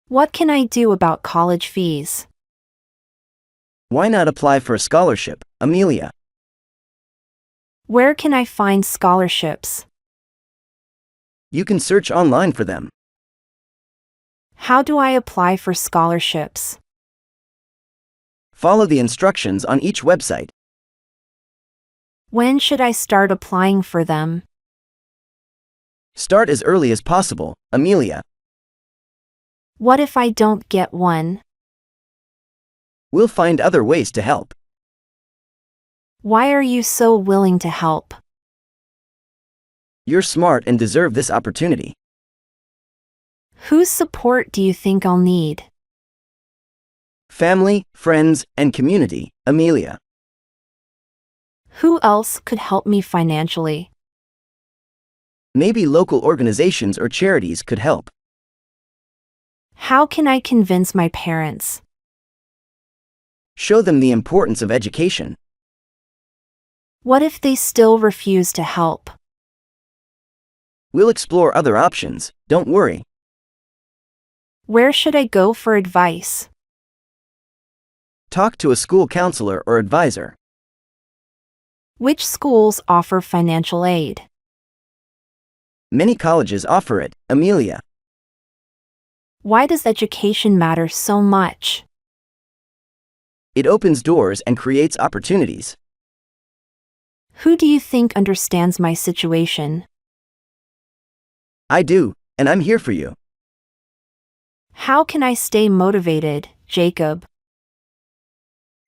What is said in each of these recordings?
What can I do about college fees? Why not apply for a scholarship, Amelia? Where can I find scholarships? You can search online for them. How do I apply for scholarships? Follow the instructions on each website. When should I start applying for them? Start as early as possible, Amelia. What if I don't get one? We'll find other ways to help. Why are you so willing to help? You're smart and deserve this opportunity. Whose support do you think I'll need? Family, friends, and community, Amelia. Who else could help me financially? Maybe local organizations or charities could help. How can I convince my parents? Show them the importance of education. What if they still refuse to help? We'll explore other options, don't worry. Where should I go for advice? Talk to a school counselor or advisor. Which schools offer financial aid? Many colleges offer it, Amelia. Why does education matter so much? It opens doors and creates opportunities. Who do you think understands my situation? I do, and I'm here for you. How can I stay motivated, Jacob?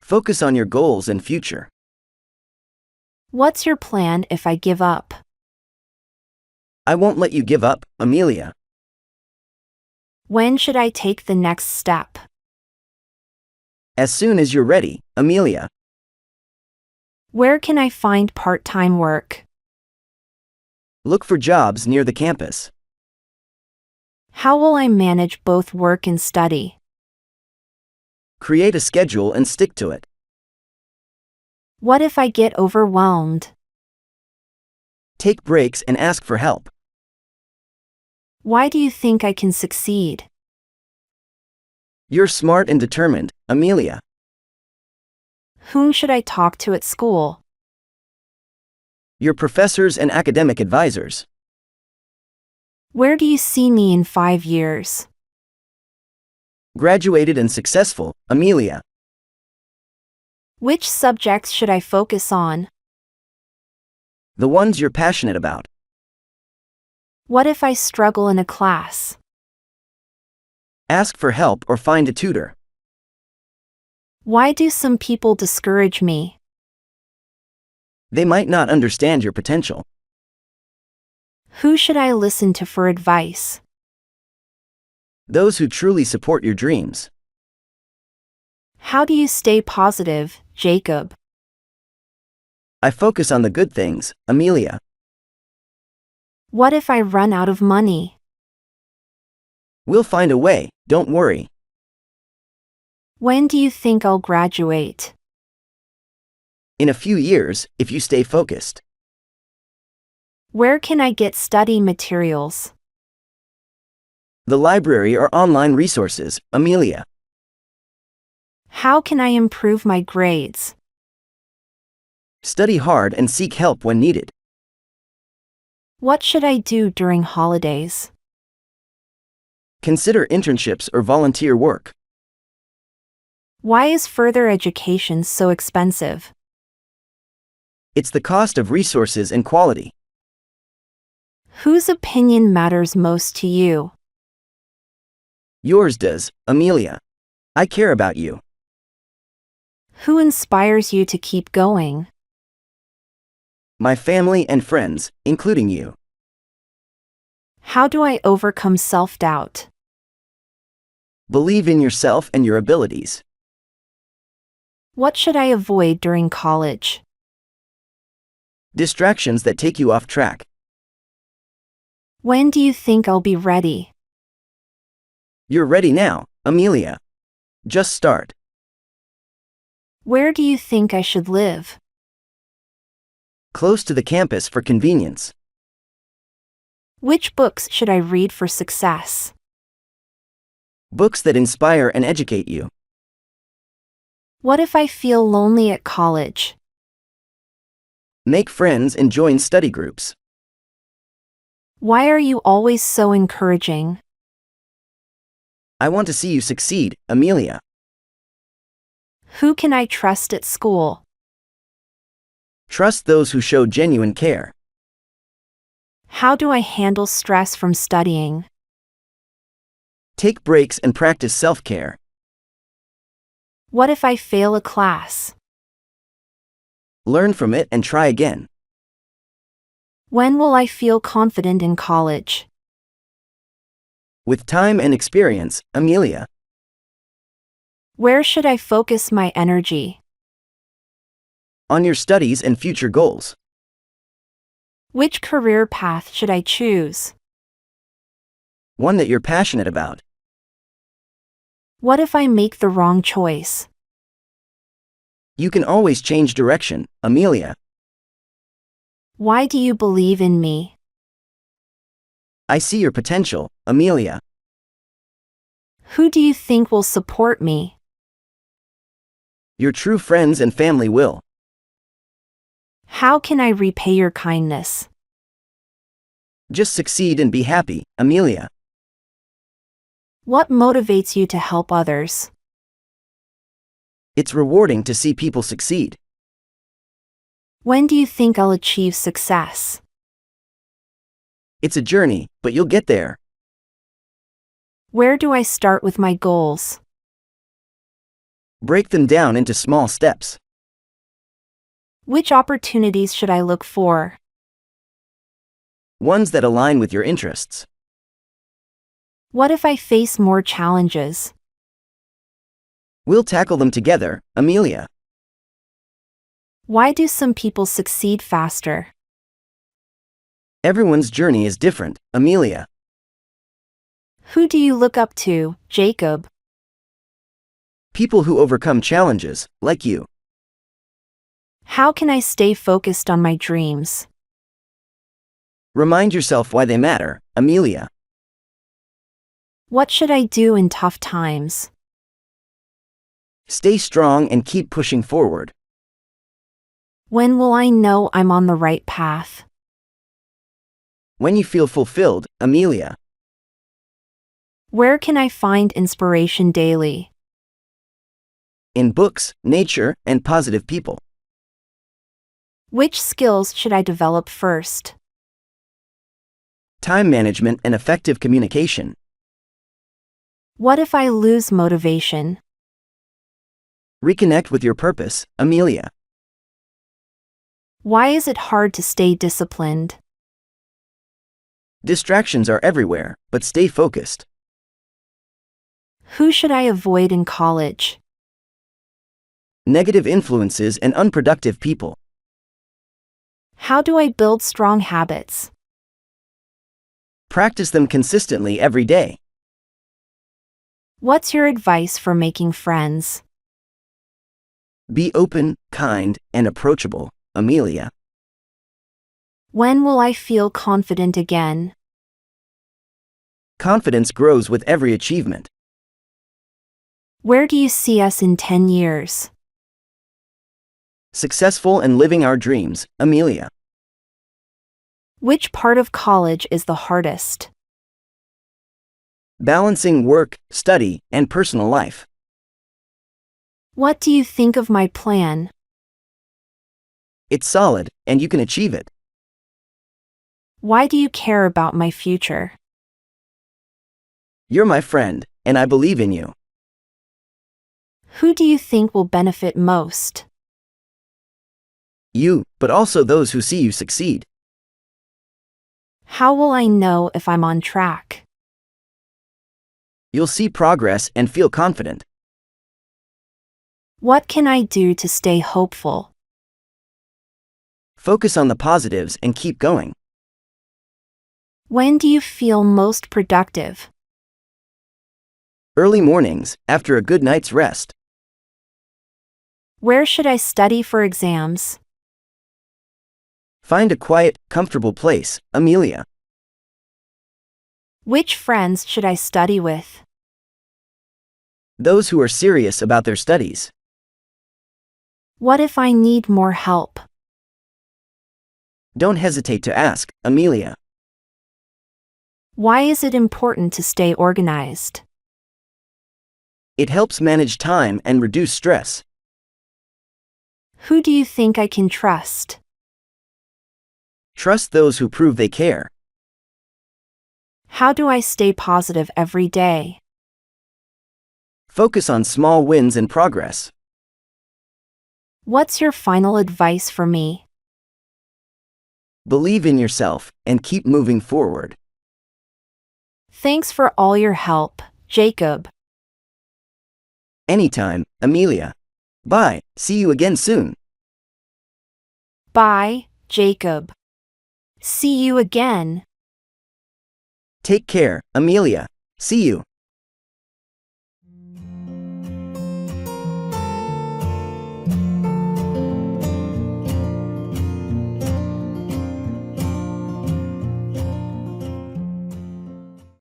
Focus on your goals and future. What's your plan if I give up? I won't let you give up, Amelia. When should I take the next step? As soon as you're ready, Amelia. Where can I find part-time work? Look for jobs near the campus. How will I manage both work and study? Create a schedule and stick to it. What if I get overwhelmed? Take breaks and ask for help. Why do you think I can succeed? You're smart and determined, Amelia. Whom should I talk to at school? Your professors and academic advisors. Where do you see me in 5 years? Graduated and successful, Amelia. Which subjects should I focus on? The ones you're passionate about. What if I struggle in a class? Ask for help or find a tutor. Why do some people discourage me? They might not understand your potential. Who should I listen to for advice? Those who truly support your dreams. How do you stay positive, Jacob? I focus on the good things, Amelia. What if I run out of money? We'll find a way, don't worry. When do you think I'll graduate? In a few years, if you stay focused. Where can I get study materials? The library or online resources, Amelia. How can I improve my grades? Study hard and seek help when needed. What should I do during holidays? Consider internships or volunteer work. Why is further education so expensive? It's the cost of resources and quality. Whose opinion matters most to you? Yours does, Amelia. I care about you. Who inspires you to keep going? My family and friends, including you. How do I overcome self-doubt? Believe in yourself and your abilities. What should I avoid during college? Distractions that take you off track. When do you think I'll be ready? You're ready now, Amelia. Just start. Where do you think I should live? Close to the campus for convenience. Which books should I read for success? Books that inspire and educate you. What if I feel lonely at college? Make friends and join study groups. Why are you always so encouraging? I want to see you succeed, Amelia. Who can I trust at school? Trust those who show genuine care. How do I handle stress from studying? Take breaks and practice self-care. What if I fail a class? Learn from it and try again. When will I feel confident in college? With time and experience, Amelia. Where should I focus my energy? On your studies and future goals. Which career path should I choose? One that you're passionate about. What if I make the wrong choice? You can always change direction, Amelia. Why do you believe in me? I see your potential, Amelia. Who do you think will support me? Your true friends and family will. How can I repay your kindness? Just succeed and be happy, Amelia. What motivates you to help others? It's rewarding to see people succeed. When do you think I'll achieve success? It's a journey, but you'll get there. Where do I start with my goals? Break them down into small steps. Which opportunities should I look for? Ones that align with your interests. What if I face more challenges? We'll tackle them together, Amelia. Why do some people succeed faster? Everyone's journey is different, Amelia. Who do you look up to, Jacob? People who overcome challenges, like you. How can I stay focused on my dreams? Remind yourself why they matter, Amelia. What should I do in tough times? Stay strong and keep pushing forward. When will I know I'm on the right path? When you feel fulfilled, Amelia. Where can I find inspiration daily? In books, nature, and positive people. Which skills should I develop first? Time management and effective communication. What if I lose motivation? Reconnect with your purpose, Amelia. Why is it hard to stay disciplined? Distractions are everywhere, but stay focused. Who should I avoid in college? Negative influences and unproductive people. How do I build strong habits? Practice them consistently every day. What's your advice for making friends? Be open, kind, and approachable, Amelia. When will I feel confident again? Confidence grows with every achievement. Where do you see us in 10 years? Successful and living our dreams, Amelia. Which part of college is the hardest? Balancing work, study, and personal life. What do you think of my plan? It's solid, and you can achieve it. Why do you care about my future? You're my friend, and I believe in you. Who do you think will benefit most? You, but also those who see you succeed. How will I know if I'm on track? You'll see progress and feel confident. What can I do to stay hopeful? Focus on the positives and keep going. When do you feel most productive? Early mornings, after a good night's rest. Where should I study for exams? Find a quiet, comfortable place, Amelia. Which friends should I study with? Those who are serious about their studies. What if I need more help? Don't hesitate to ask, Amelia. Why is it important to stay organized? It helps manage time and reduce stress. Who do you think I can trust? Trust those who prove they care. How do I stay positive every day? Focus on small wins and progress. What's your final advice for me? Believe in yourself and keep moving forward. Thanks for all your help, Jacob. Anytime, Amelia. Bye, see you again soon. Bye, Jacob. See you again. Take care, Amelia. See you.